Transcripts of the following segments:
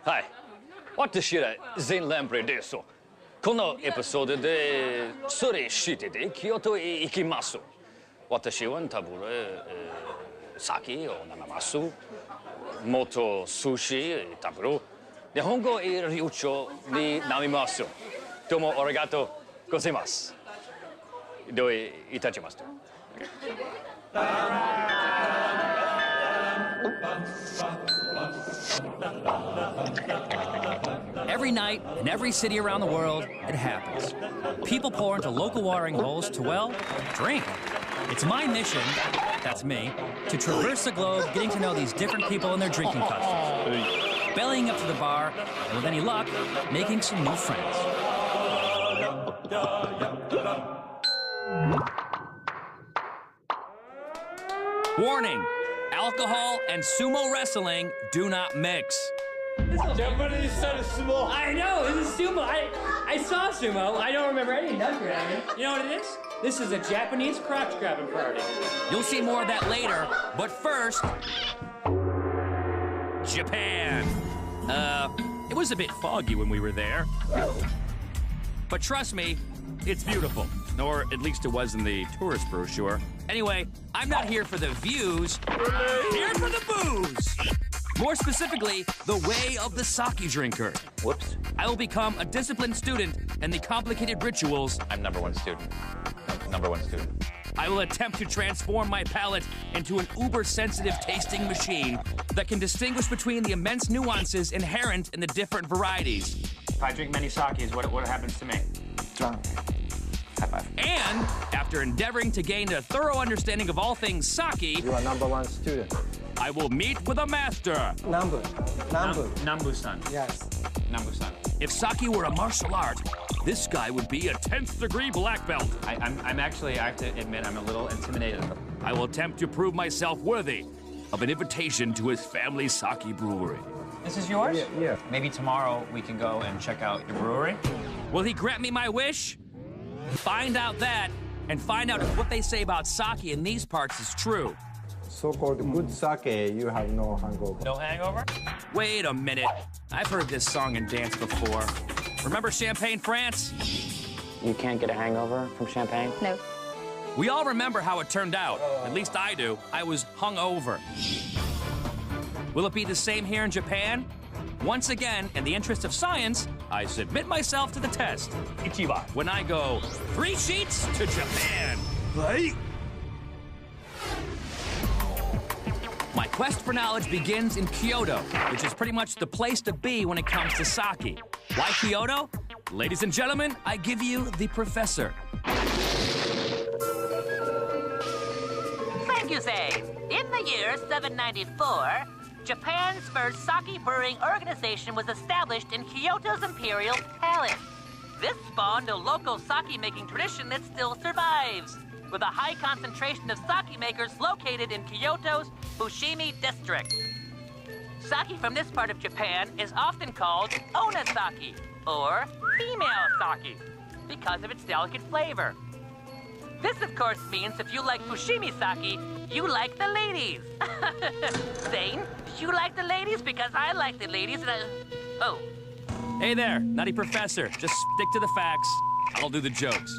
はい。私ら全ランプレです。このエピソードでそれしてで京都へ行きます。私は多分酒を飲みます。もっと寿司食べる。日本語流暢になります。どうもありがとうございます。どういたしますと。Every night, in every city around the world, it happens. People pour into local watering holes to, well, drink. It's my mission, that's me, to traverse the globe, getting to know these different people and their drinking customs. Bellying up to the bar, and with any luck, making some new friends. Warning! Alcohol and sumo wrestling do not mix. Japanese said sumo. I know, this is sumo. I saw sumo. I don't remember any nut grabbing. You know what it is? This is a Japanese crotch grabbing party. You'll see more of that later, but first, Japan. It was a bit foggy when we were there. But trust me, it's beautiful. Or at least it was in the tourist brochure. Anyway, I'm not here for the views. I'm here for the booze. More specifically, the way of the sake drinker. Whoops. I will become a disciplined student in the complicated rituals. I'm #1 student. #1 student. I will attempt to transform my palate into an uber-sensitive tasting machine that can distinguish between the immense nuances inherent in the different varieties. If I drink many sakes, what happens to me? Drunk. High five. And after endeavoring to gain a thorough understanding of all things sake, You are #1 student. I will meet with a master. Nambu. Nambu-san. Yes. Nambu-san. If sake were a martial art, this guy would be a 10th degree black belt. I'm actually, I have to admit, I'm a little intimidated. I will attempt to prove myself worthy of an invitation to his family sake brewery. This is yours? Yeah. Maybe tomorrow we can go and check out your brewery. Will he grant me my wish? Find out that, and find out if what they say about sake in these parts is true. So-called good sake, you have no hangover. No hangover? Wait a minute. I've heard this song and dance before. Remember Champagne, France? You can't get a hangover from champagne? No. We all remember how it turned out. At least I do. I was hungover. Will it be the same here in Japan? Once again, in the interest of science, I submit myself to the test. Ichiwa. When I go 3 sheets to Japan. My quest for knowledge begins in Kyoto, which is pretty much the place to be when it comes to sake. Why Kyoto? Ladies and gentlemen, I give you the professor. Thank you, Zay. In the year 794, Japan's first sake brewing organization was established in Kyoto's Imperial Palace. This spawned a local sake-making tradition that still survives, with a high concentration of sake makers located in Kyoto's Fushimi district. Sake from this part of Japan is often called onasake, or female sake, because of its delicate flavor. This, of course, means if you like Fushimi sake, you like the ladies. Zane, you like the ladies because I like the ladies and Oh. Hey there, nutty professor. Just stick to the facts. I'll do the jokes.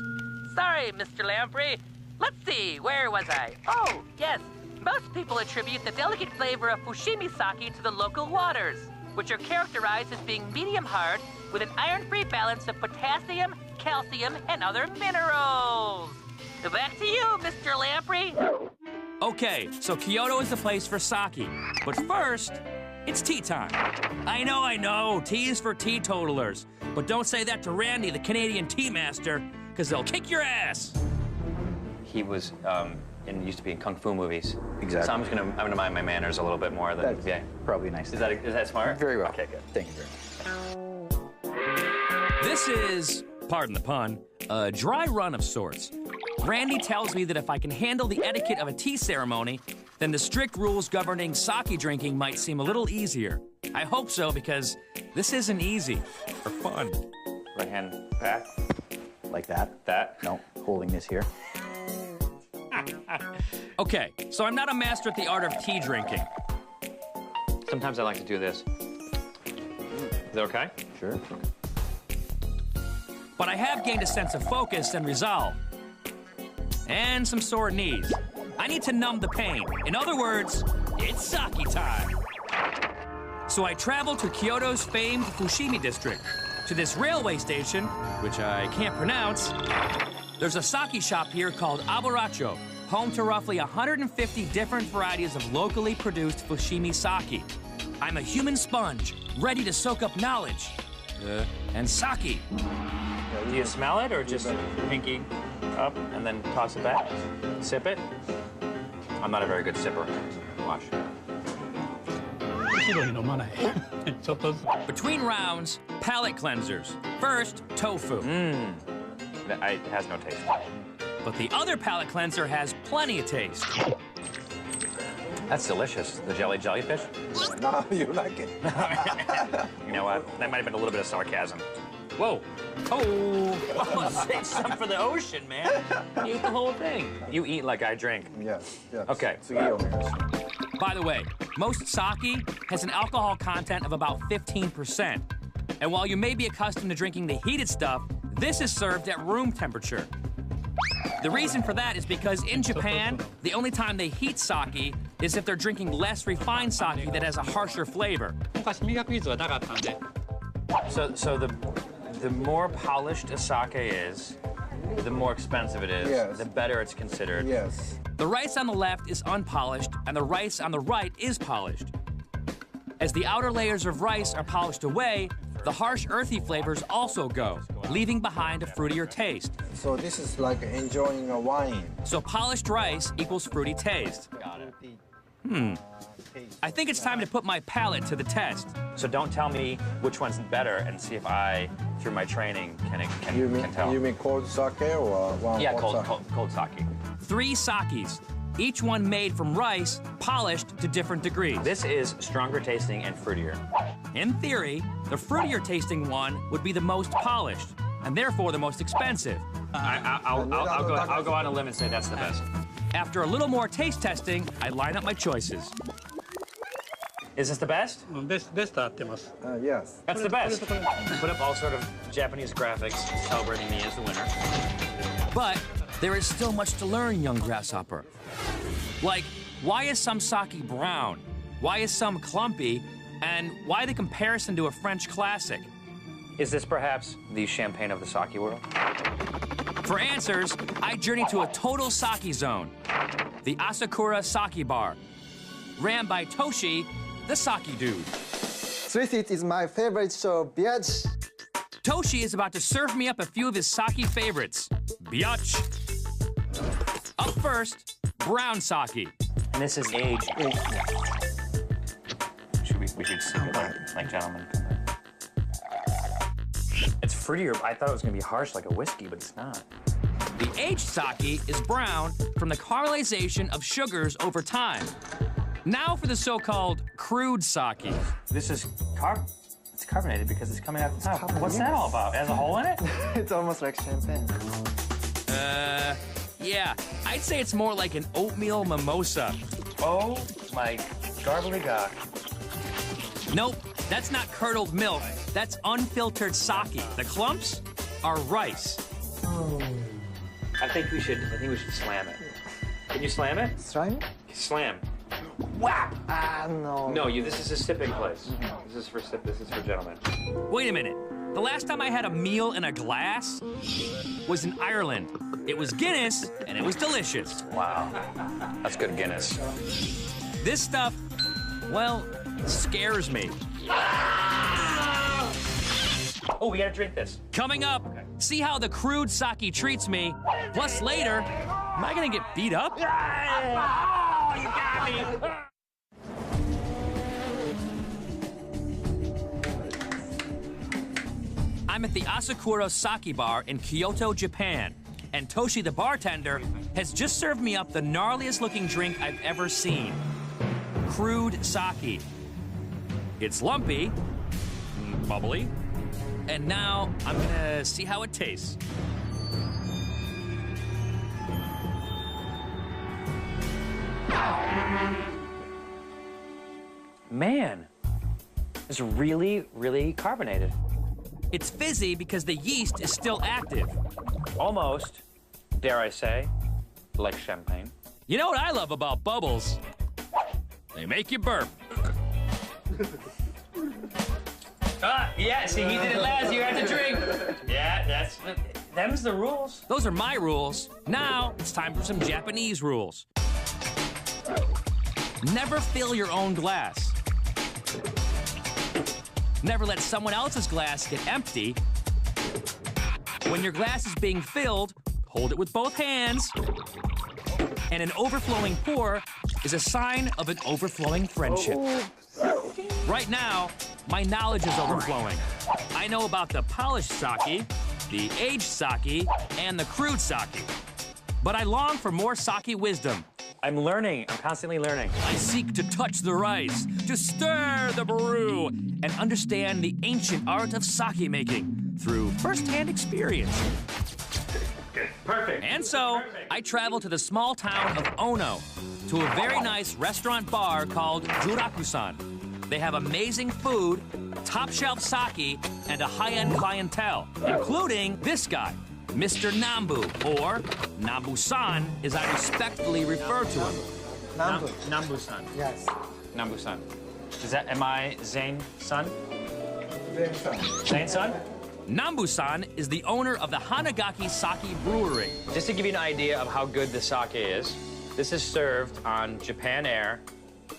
Sorry, Mr. Lamprey. Let's see, where was I? Oh, yes. Most people attribute the delicate flavor of Fushimi sake to the local waters, which are characterized as being medium hard with an iron-free balance of potassium, calcium, and other minerals. Back to you, Mr. Lamprey. Okay, so Kyoto is the place for sake. But first, it's tea time. I know, tea is for teetotalers. But don't say that to Randy, the Canadian tea master, because they'll kick your ass. He was used to be in kung fu movies. Exactly. So I'm gonna mind my manners a little bit more. Than, That's probably nice. Is that smart? Very well. Okay, good. Thank you very much. This is, pardon the pun, a dry run of sorts. Randy tells me that if I can handle the etiquette of a tea ceremony, then the strict rules governing sake drinking might seem a little easier. I hope so, because this isn't easy or fun. Right hand back. Like that? That? No, holding this here. Okay, so I'm not a master at the art of tea drinking. Sometimes I like to do this. that okay? Sure. But I have gained a sense of focus and resolve. And some sore knees. I need to numb the pain. In other words, it's sake time. So I traveled to Kyoto's famed Fushimi district. To this railway station, which I can't pronounce, there's a sake shop here called Abaracho, home to roughly 150 different varieties of locally produced Fushimi sake. I'm a human sponge, ready to soak up knowledge. And sake. Do you smell it or just pinky up and then toss it back? Sip it? I'm not a very good sipper. Watch. Between rounds, palate cleansers. First, tofu. It has no taste. But the other palate cleanser has plenty of taste. That's delicious. The jellyfish. No, you like it. You know what? That might have been a little bit of sarcasm. Whoa. Oh, save some for the ocean, man. You eat the whole thing. You eat like I drink. Yes, yes. Okay. By the way, most sake has an alcohol content of about 15%. And while you may be accustomed to drinking the heated stuff, this is served at room temperature. The reason for that is because in Japan, the only time they heat sake is if they're drinking less refined sake that has a harsher flavor. So the more polished a sake is, the more expensive it is, yes. The better it's considered. Yes. The rice on the left is unpolished, and the rice on the right is polished. As the outer layers of rice are polished away, the harsh, earthy flavors also go, leaving behind a fruitier taste. So this is like enjoying a wine. So polished rice equals fruity taste. Got it. I think it's time to put my palate to the test. So don't tell me which one's better and see if I, through my training, can tell. You mean cold sake or one hot sake? Cold sake. 3 sakes, each one made from rice, polished to different degrees. This is stronger tasting and fruitier. In theory, the fruitier tasting one would be the most polished, and therefore the most expensive. I'll go on a limb and say that's the best. After a little more taste testing, I line up my choices. Is this the best? Yes. That's the best. Put up all sort of Japanese graphics celebrating me as the winner. But there is still much to learn, young grasshopper. Like, why is some sake brown? Why is some clumpy? And why the comparison to a French classic? Is this perhaps the champagne of the sake world? For answers, I journey to a total sake zone, the Asakura Sake Bar, ran by Toshi, the sake dude. S2E2 is my favorite show, biatch. Toshi is about to serve me up a few of his sake favorites. Biatch. Up first, brown sake. And this is aged. We should sip it like gentlemen. It's fruitier. I thought it was gonna be harsh like a whiskey, but it's not. The aged sake is brown from the caramelization of sugars over time. Now for the so-called crude sake. This is it's carbonated because it's coming out the top. What's that all about? It has a hole in it? It's almost like champagne. Yeah. I'd say it's more like an oatmeal mimosa. Oh my gobbledygook. Nope, that's not curdled milk. That's unfiltered sake. The clumps are rice. I think we should slam it. Can you slam it? Slam? Slam. Whap! No. No, this is a sipping place. This is for gentlemen. Wait a minute. The last time I had a meal in a glass was in Ireland. It was Guinness, and it was delicious. Wow. That's good Guinness. This stuff, well, scares me. Oh, we gotta drink this. Coming up, see how the crude sake treats me. Plus later, am I gonna get beat up? Oh, you got me. I'm at the Asakura Sake Bar in Kyoto, Japan, and Toshi the bartender has just served me up the gnarliest looking drink I've ever seen. Crude sake. It's lumpy, bubbly, and now I'm gonna see how it tastes. Man, It's really, really carbonated. It's fizzy because the yeast is still active. Almost, dare I say, like champagne. You know what I love about bubbles? They make you burp. Yeah, see, he did it last. You had to drink. Yeah, them's the rules. Those are my rules. Now it's time for some Japanese rules. Never fill your own glass. Never let someone else's glass get empty. When your glass is being filled, hold it with both hands. And an overflowing pour is a sign of an overflowing friendship. Right now, my knowledge is overflowing. I know about the polished sake, the aged sake, and the crude sake. But I long for more sake wisdom. I'm learning. I'm constantly learning. I seek to touch the rice, to stir the brew, and understand the ancient art of sake making through first-hand experience. Perfect. And so, I travel to the small town of Ono, to a very nice restaurant bar called Juraku-san. They have amazing food, top-shelf sake, and a high-end clientele, including this guy, Mr. Nambu, or Nambu-san, as I respectfully refer to him. Nambu. Nambu-san. Yes. Nambu-san. Am I Zane's son? Zane's son. Zane's son? Nambu-san is the owner of the Hanagaki Sake Brewery. Just to give you an idea of how good the sake is, this is served on Japan Air,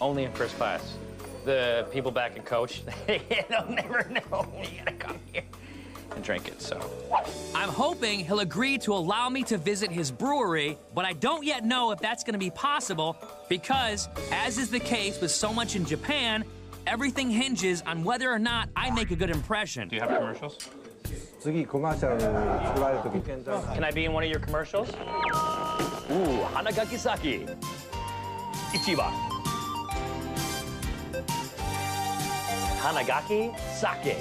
only in first class. The people back in coach, they'll never know. You gotta come here and drink it, so. I'm hoping he'll agree to allow me to visit his brewery, but I don't yet know if that's gonna be possible because, as is the case with so much in Japan, everything hinges on whether or not I make a good impression. Do you have commercials? 次コマーシャル作られる時 Can I be in one of your commercials? Ooh, Hanagaki sake. Ichiba. Hanagaki sake.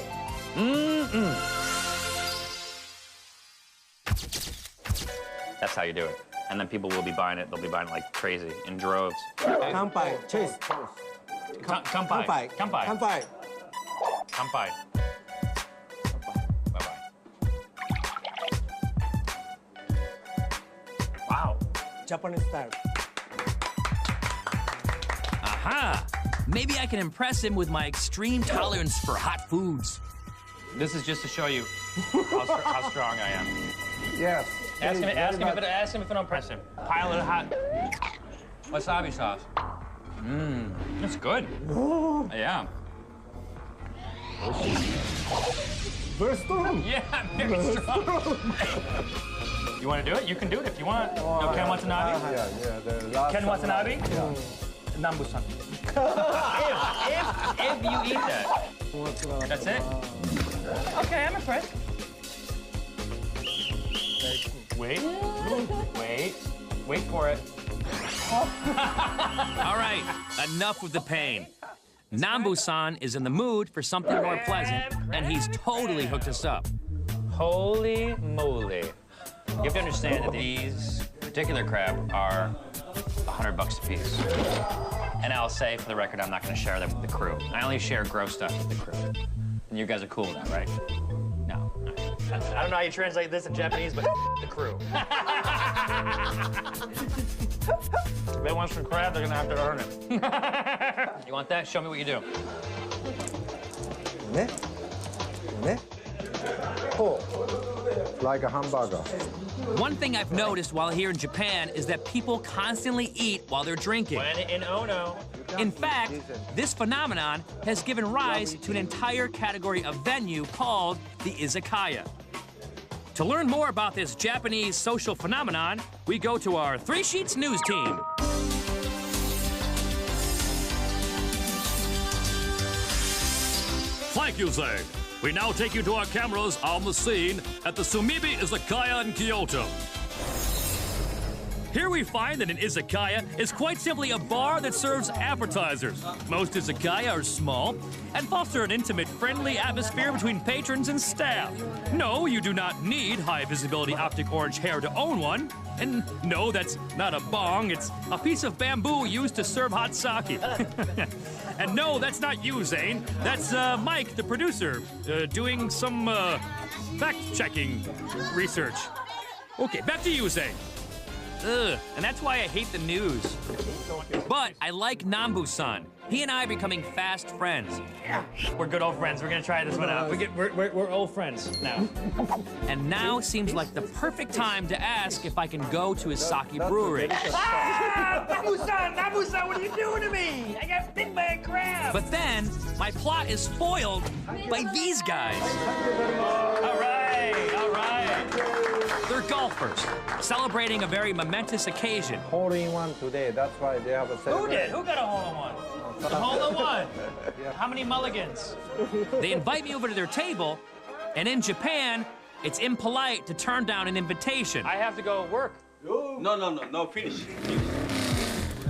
That's how you do it. And then people will be buying it. They'll be buying it like crazy in droves. 乾杯チェイス Kanpai. Kanpai. Kanpai. Kanpai. Bye-bye. Wow. Japanese style. Aha! Maybe I can impress him with my extreme tolerance for hot foods. This is just to show you how strong I am. Yes. Ask him if it'll impress him. Pile of hot wasabi sauce. It's good. Yeah. Very strong. Yeah, very strong. You want to do it? You can do it if you want. No, Ken Watanabe? Yeah, the last Ken Watanabe? Yeah. Nambu-san. if you eat that. That's it? Okay, I'm impressed. Wait for it. All right, enough with the pain. Nambu-san is in the mood for something more pleasant, and he's totally hooked us up. Holy moly. You have to understand that these particular crab are $100 a piece. And I'll say, for the record, I'm not going to share them with the crew. I only share gross stuff with the crew. And you guys are cool with that, right? No. I don't know how you translate this in Japanese, but the crew. If they want some crab, they're going to have to earn it. You want that? Show me what you do. ね。ね。こう。 Like a hamburger. One thing I've noticed while here in Japan is that people constantly eat while they're drinking. When in Ono. In fact, this phenomenon has given rise to an entire category of venue called the izakaya. To learn more about this Japanese social phenomenon, we go to our Three Sheets News team. Thank you, Zane. We now take you to our cameras on the scene at the Sumibi Izakaya in Kyoto. Here we find that an izakaya is quite simply a bar that serves appetizers. Most izakaya are small and foster an intimate, friendly atmosphere between patrons and staff. No, you do not need high-visibility optic orange hair to own one. And no, that's not a bong, it's a piece of bamboo used to serve hot sake. And no, that's not you, Zane. That's Mike, the producer, doing some fact-checking research. Okay, back to you, Zane. Ugh, and that's why I hate the news. But I like Nambu-san. He and I are becoming fast friends. We're good old friends. We're gonna try this one out. We're old friends now. And now seems like the perfect time to ask if I can go to his sake brewery. Nambu-san, what are you doing to me? I got big man crab. But then, my plot is foiled by these guys. All right. They're golfers, celebrating a very momentous occasion. Hole-in-one today. That's why they have a Who celebration. did? Who got a hole-in-one? A hole-in-one. How many mulligans? They invite me over to their table, and in Japan, it's impolite to turn down an invitation. I have to go work. No, finish.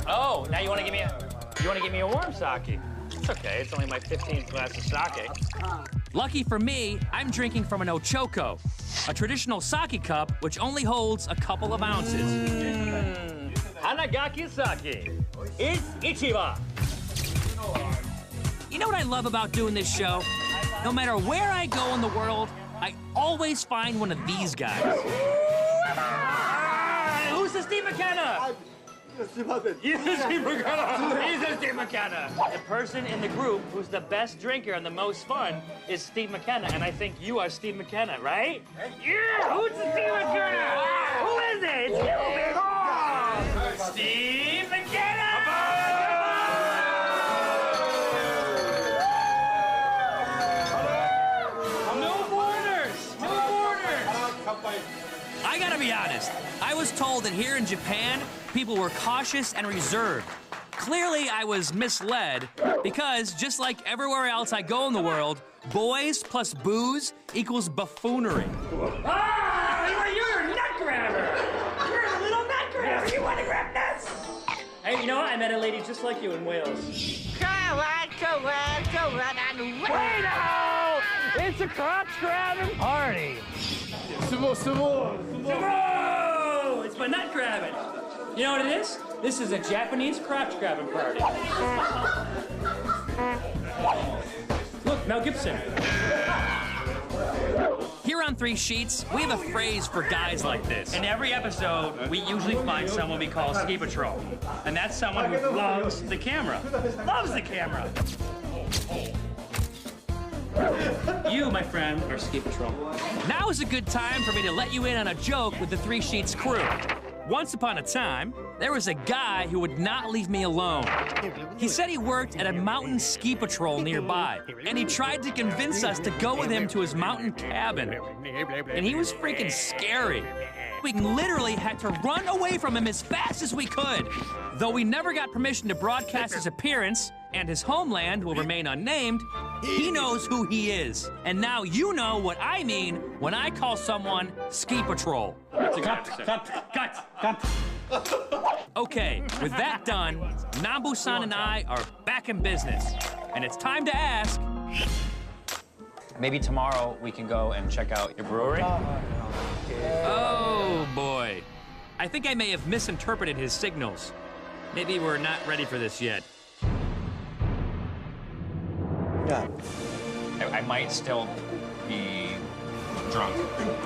Oh, now you want to give me a warm sake? It's okay. It's only my 15th glass of sake. Lucky for me, I'm drinking from an ochoko, a traditional sake cup which only holds a couple of ounces. Hanagaki sake. It's ichiba. You know what I love about doing this show? No matter where I go in the world, I always find one of these guys. Who's the Steve McKenna? You're Steve McKenna. He's a Steve McKenna. The person in the group who's the best drinker and the most fun is Steve McKenna, and I think you are Steve McKenna, right? Yeah. Who's the Steve McKenna? Who is it? It's you, big horn. Steve McKenna. I gotta be honest, I was told that here in Japan, people were cautious and reserved. Clearly, I was misled because just like everywhere else I go in the world, boys plus booze equals buffoonery. Ah, you're a nut grabber. You're a little nut grabber. You want to grab nuts? Hey, you know what? I met a lady just like you in Wales. Go on, and wait now! It's a crotch grabbing party. Sumo! It's my nut grabbing. You know what it is? This is a Japanese crotch grabbing party. Look, Mel Gibson. Here on Three Sheets, we have a phrase for guys like this. In every episode, we usually find someone we call Ski Patrol. And that's someone who loves the camera. Loves the camera. You, my friend, are Ski Patrol. Now is a good time for me to let you in on a joke with the Three Sheets crew. Once upon a time, there was a guy who would not leave me alone. He said he worked at a mountain ski patrol nearby, and he tried to convince us to go with him to his mountain cabin. And he was freaking scary. We literally had to run away from him as fast as we could. Though we never got permission to broadcast his appearance, and his homeland will remain unnamed, he knows who he is. And now you know what I mean when I call someone Ski Patrol. Cut. Okay, with that done, Nambu-san and I are back in business. And it's time to ask... Maybe tomorrow we can go and check out your brewery. Oh, boy. I think I may have misinterpreted his signals. Maybe we're not ready for this yet. Yeah. I might still be drunk.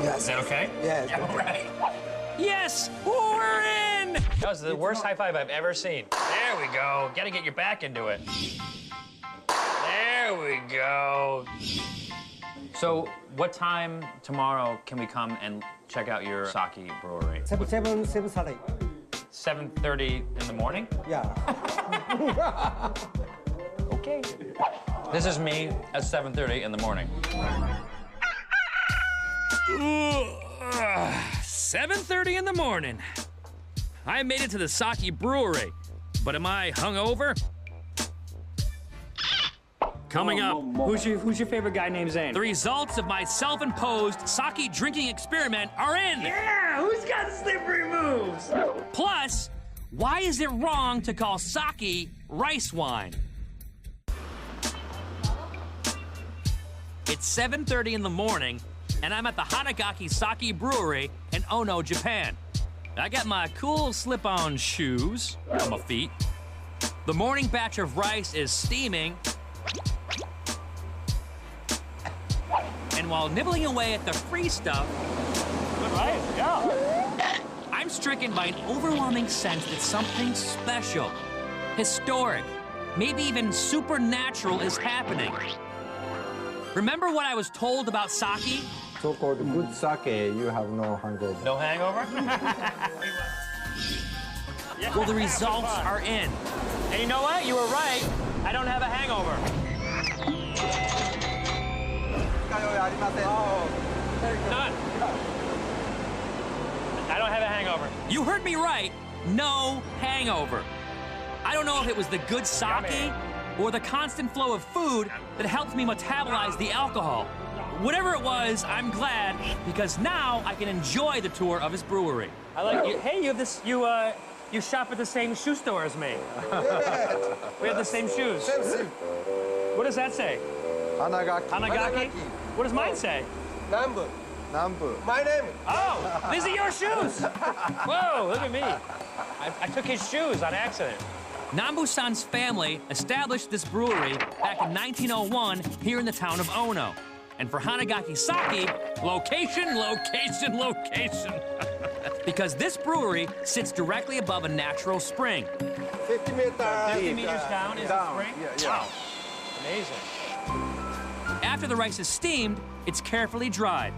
Yes. Is that okay? Yes. All right. Yes, we're in! That was the worst high five I've ever seen. There we go. Gotta get your back into it. There we go. So, what time tomorrow can we come and check out your sake brewery? 7:30. 7:30 in the morning? Yeah. Okay. This is me at 7:30 in the morning. 7:30 in the morning. I made it to the sake brewery, but am I hungover? Coming up, Who's your favorite guy named Zane? the results of my self-imposed sake drinking experiment are in. Yeah, who's got the slippery moves? Plus, why is it wrong to call sake rice wine? It's 7:30 in the morning, and I'm at the Hanagaki Sake Brewery in Ono, Japan. I got my cool slip-on shoes on my feet. The morning batch of rice is steaming. And while nibbling away at the free stuff, Good rice, yeah. I'm stricken by an overwhelming sense that something special, historic, maybe even supernatural is happening. Remember what I was told about sake? So-called good sake, you have no hangover. No hangover? Well, the results are in. And you know what? You were right. I don't have a hangover. None. I don't have a hangover. You heard me right. No hangover. I don't know if it was the good sake or the constant flow of food that helped me metabolize the alcohol. Whatever it was, I'm glad, because now I can enjoy the tour of his brewery. I like you. Hey, you have this. You shop at the same shoe store as me. We have the same shoes. What does that say? Hanagaki. Hanagaki? What does mine say? Nambu. Nambu. My name. Oh, these are your shoes. Whoa, look at me. I took his shoes on accident. Nambu-san's family established this brewery back in 1901 here in the town of Ono. And for Hanagaki Sake, location, location, location. Because this brewery sits directly above a natural spring. 50 meters. 50 meters down is the spring? Yeah. Wow. Amazing. After the rice is steamed, it's carefully dried.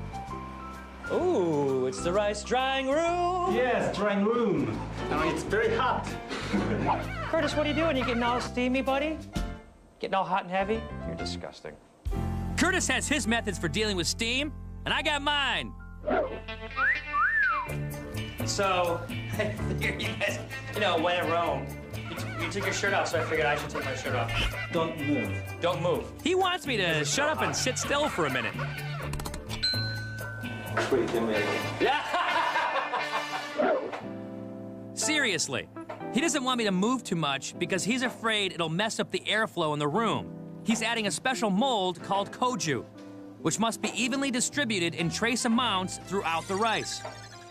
Ooh, it's the rice drying room. Yes, drying room. Now it's very hot. Curtis, what are you doing? You getting all steamy, buddy? Getting all hot and heavy? You're disgusting. Curtis has his methods for dealing with steam, and I got mine. So, here you guys, when in Rome, you took your shirt off, so I figured I should take my shirt off. Don't move. Don't move. He wants me to shut up and sit still for a minute. Seriously, he doesn't want me to move too much because he's afraid it'll mess up the airflow in the room. He's adding a special mold called koju, which must be evenly distributed in trace amounts throughout the rice.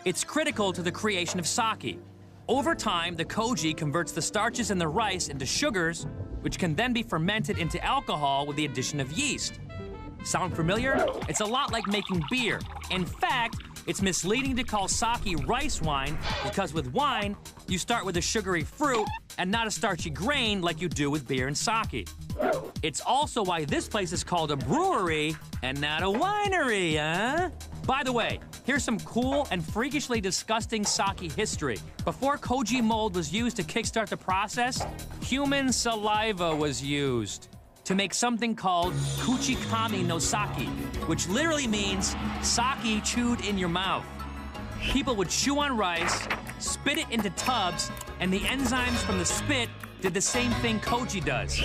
It's critical to the creation of sake. Over time, the koji converts the starches in the rice into sugars, which can then be fermented into alcohol with the addition of yeast. Sound familiar? It's a lot like making beer. In fact, it's misleading to call sake rice wine because with wine, you start with a sugary fruit and not a starchy grain like you do with beer and sake. It's also why this place is called a brewery and not a winery, huh? By the way, here's some cool and freakishly disgusting sake history. Before koji mold was used to kickstart the process, human saliva was used to make something called kuchikami no sake, which literally means sake chewed in your mouth. People would chew on rice, spit it into tubs, and the enzymes from the spit did the same thing koji does.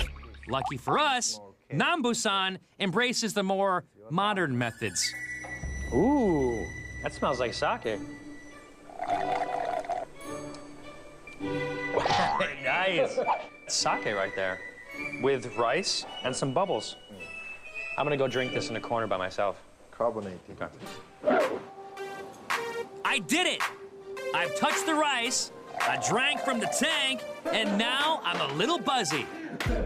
Lucky for us, Nambu-san embraces the more modern methods. Ooh, that smells like sake. Nice. Sake right there, with rice and some bubbles. I'm gonna go drink this in a corner by myself. Carbonated. I did it! I've touched the rice, I drank from the tank, and now I'm a little buzzy,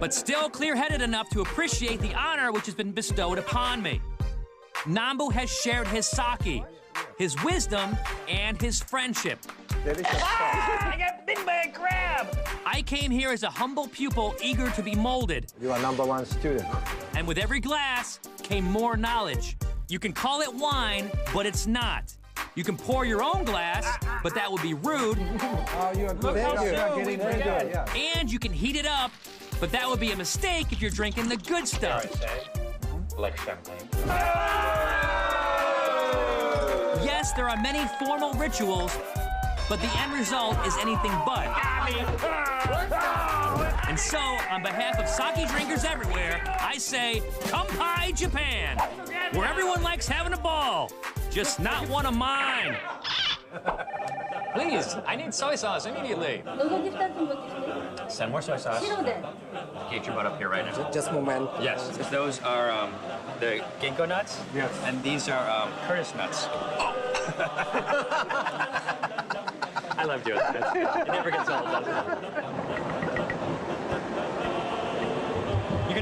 but still clear-headed enough to appreciate the honor which has been bestowed upon me. Nambu has shared his sake, his wisdom, and his friendship. I got bitten by a crab! I came here as a humble pupil eager to be molded. You are #1 student. And with every glass came more knowledge. You can call it wine, but it's not. You can pour your own glass, but that would be rude. Oh, you are good. how You are soon getting we very forgot. good. Yeah. And you can heat it up, but that would be a mistake if you're drinking the good stuff. Like champagne. Yes, there are many formal rituals, but the end result is anything but. And so, on behalf of sake drinkers everywhere, I say, Kampai Japan, where everyone likes having a ball, just not one of mine. Please, I need soy sauce immediately. Send more soy sauce. Get your butt up here right now. Just a moment. Yes, those are the ginkgo nuts. Yes. And these are Curtis nuts. I love doing this. It never gets old, does it?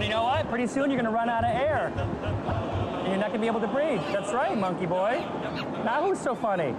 You know what? Pretty soon you're gonna run out of air. And you're not gonna be able to breathe. That's right, monkey boy. Now who's so funny?